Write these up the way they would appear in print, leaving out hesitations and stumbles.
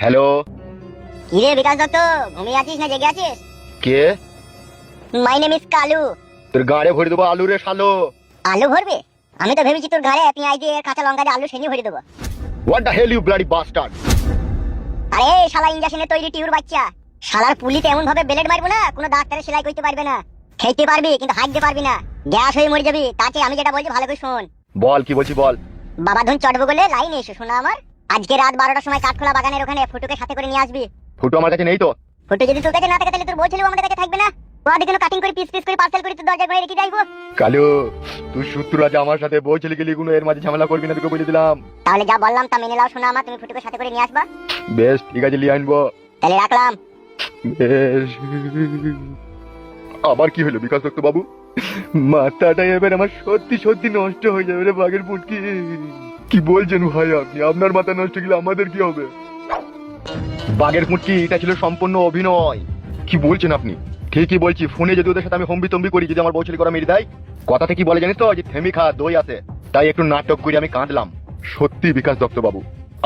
Hello. কি রে বিকাশ দত্ত, ঘুমিয়ে আছিস না জেগে আছিস? কে? My name is Kalu. তোর গাড়ে ভরে দেবো আলু রে শালো। আলু ভরবে? আমি তো ভেবেছি তোর ঘরে পেঁয়াজ দিয়ে কাঁচা লঙ্কা দিয়ে আলু সেনি ভরে দেবো। What the hell you bloody bastard. আরে শালা ইঞ্জেকশনে তৈরি টিউর বাচ্চা, শালার পুলিতে এমন ভাবে ব্লেড মারবো না কোনো ডাক্তারে সেলাই করতে পারবে না। খেতে পারবি কিন্তু হাঁটতে পারবি না, গ্যাস হয়ে মরে যাবি। তাতে আমি যেটা বলছি ভালো করে শোন। বল কি বলছি বল। বাবা ধন চটবো বলে লাইন এসো শোনা আমার। আজকে রাত 12টার সময় কাঠখোলা বাগানের ওখানে ফুটুকে সাথে করে নিয়ে আসবি। ফুটো আমার কাছে নেই তো। ফুটু যদি তোর কাছে না থাকে তাহলে তোর বলছিলাম আমাদের কাছে থাকবে না। ওদের কেন কাটিং করে পিস পিস করে পার্সেল করে তোর দরজা করে রেখে যাইবো। কালু তুই শত্রু আছে আমার সাথে, বউ ছেলে গেলি কোনো এর মাঝে ঝামেলা করবি না, তোকে বলে দিলাম। তাহলে যা বললাম তা মেনে নাও শোনা আমার, তুমি ফুটুকে সাথে করে নিয়ে আসবা। বেশ ঠিক আছে, লিয়ে আনবো। তাহলে রাখলাম। বেশ। আবার কি হলো বিকাশ দত্ত বাবু? মাথাটা এবার আমার সত্যি সত্যি নষ্ট হয়ে যাবে রে বাঘের পুটকি। কি বলছেন ভাই আপনি? আপনার মাথা নষ্ট গেলে আমাদের কি হবে? বাঘের পুটকি এটা ছিল সম্পূর্ণ অভিনয়। কি বলছেন আপনি? ঠিকই বলছি, ফোনে যদি ওদের সাথে আমি হম্বি তম্বি করি, যদি আমার বউ ছেলে করা মেরে দেয়, কথাটা কি বলে জানিস তো, যে থেমি খা দই আছে, তাই একটু নাটক করে আমি কাঁদলাম। সত্যি বিকাশ দত্ত বাবু,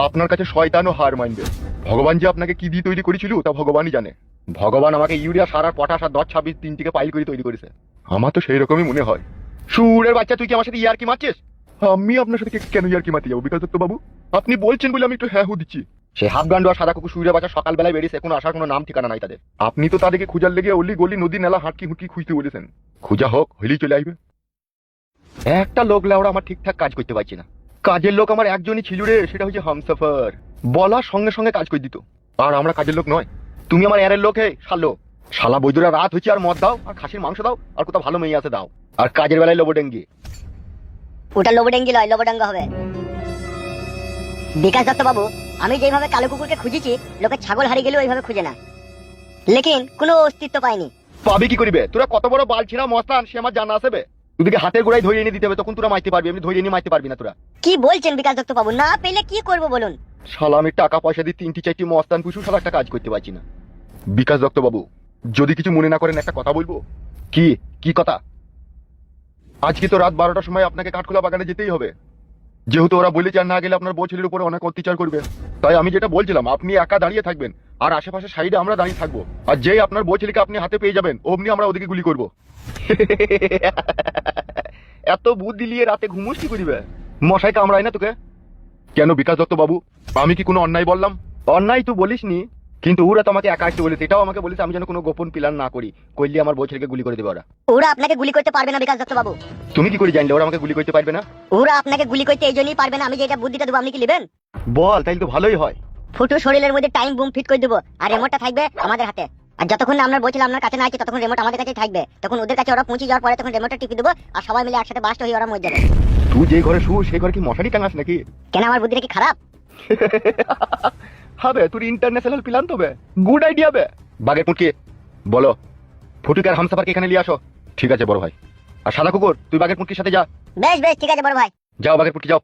আপনার কাছে শয়তানও হার মানবে। ভগবান যে আপনাকে কি দিয়ে তৈরি করেছিল তা ভগবানই জানে। ভগবান আমাকে ইউরিয়া, সার আর পটাশ আর 10-26 তিনটিকে পাইল করে তৈরি করেছে। আমার তো সেই রকমই মনে হয়। সুরের বাচ্চা, তুই কি আমার সাথে ইয়ার কি মারছিস? আমি আপনার সাথে কেন ইয়ার কি মারতে যাবো বিকাশ দত্ত বাবু? আপনি বলছেন বলে আমি একটু হ্যাঁ হু দিচ্ছি। সে হাফ গান্ডু আর সাদা কুকুর সুরের বাচ্চা সকালবেলায় বেরিয়েছে, এখন আসার কোনো নাম ঠিকানা নাই তাদের। আপনি তো তাদেরকে খুঁজার লেগে অলি গলি নদী নালা হাটকি হুটকি খুঁজতে বলেছেন। খুঁজা হোক, হইলেই চলে আসবে। একটা লোক লাউড়া আমার ঠিকঠাক কাজ করতে পারছি না। কাজের লোক আমার একজনই ছিল রে, সেটা হচ্ছে হামসফার। বলার সঙ্গে সঙ্গে কাজ করে দিত। আর আমরা কাজের লোক নয়। তুমি আমার এর লোক হে শালো। শালা বৈদুরা রাত হচ্ছে আর মদ দাও আর খাসির মাংস দাও আর কোথাও ভালো মেয়ে আছে দাও, আর কাজের বেলায় লোবডেঙ্গি। ওটা লোবডেঙ্গি লয়, লোবডাঙ্গা হবে। বিকাশ দত্ত বাবু, আমি যেভাবে কালো কুকুরকে খুঁজেছি, লোকে ছাগল হারিয়ে গেলেও ওইভাবে খুঁজে না, লেকিন কোনো অস্তিত্ব পাইনি। পাবি কি করিবে? তোরা কত বড় বালছিরা মস্তান সে আমার জানা আসবে। তোদেরকে হাতের গোড়ায় ধরে এনে দিতে হবে, তখন তোরা মারতে পারবি, এমনি ধরে এনে মারতে পারবি না তোরা। কি বলছেন বিকাশ দত্ত বাবু? না পেলে কি করব বলুন? শালা আমি টাকা পয়সা দিয়ে 3-4টি মস্তান পুষু, শালা একটা কাজ করতে পারছি না। বিকাশ দত্ত বাবু, যদি কিছু মনে না করেন একটা কথা বলবো। কি? কি কথা? আজকে তো রাত 12টার সময় আপনাকে কাঠখোলা বাগানে যেতেই হবে, যেহেতু ওরা বলেছে আর না গেলে আপনার বউ ছেলের উপরে অনেক অত্যাচার করবে। তাই আমি যেটা বলছিলাম, আপনি একা দাঁড়িয়ে থাকবেন আর আশেপাশে সাইডে আমরা দাঁড়িয়ে থাকবো, আর যেই আপনার বউ ছেলেকে আপনি হাতে পেয়ে যাবেন অমনি আমরা ওদিকে গুলি করবো। এত বুদ্ধি নিয়ে রাতে ঘুমোস কি করিবে? মশাই কামড়ায় না তোকে? কেন বিকাশ দত্ত বাবু, আমি কি কোনো অন্যায় বললাম? অন্যায় তো বলিসনি, কিন্তু ওরা তো আমাকে একা আসতে বলেছে, এটাও আমাকে বলেছে আমি যেন কোনো গোপন প্ল্যান না করি, করলে আমার বউ ছেলেকে গুলি করে দেবে ওরা। ওরা আপনাকে গুলি করতে পারবে না বিকাশ দত্ত বাবু। তুমি কি করে জানলে ওরা আমাকে গুলি করতে পারবে না? ওরা আপনাকে গুলি করতে এই জন্যই পারবে না, আমি যেটা বুদ্ধিটা দেবো আপনি কি নেবেন? বল, তাইলে তো ভালোই হয়। ফুটু শরীরের মধ্যে টাইম বুম ফিট করে দেবো, আর রিমোটটা থাকবে আমাদের হাতে। আর যতক্ষণ না আমরা বলছিলাম আপনার কাছে না আছে, ততক্ষণ রিমোট আমাদের কাছেই থাকবে। তখন ওদের কাছে ওরা পৌঁছে যাওয়ার পরে তখন রিমোটটা টিপে দেবো, আর সবাই মিলে একসাথে বাস্ট হয়ে ওরা মরে যাবে। তুই যে ঘরে শু সেই ঘরে কি মশারি টাঙাস নাকি? কেন আমার বুদ্ধিটা কি খারাপ? হবে, তোর ইন্টারন্যাশনাল প্ল্যান তো বে, গুড আইডিয়া বে। বাগের পুটকি বলো, ফুটুকে আর হামসাফারকে এখানে নিয়ে আসো। ঠিক আছে বড় ভাই। আর সাদা কুকুর তুই বাগের পুটকির সাথে যা। বেশ বেশ ঠিক আছে বড় ভাই। যাও বাগের পুটকি যাও।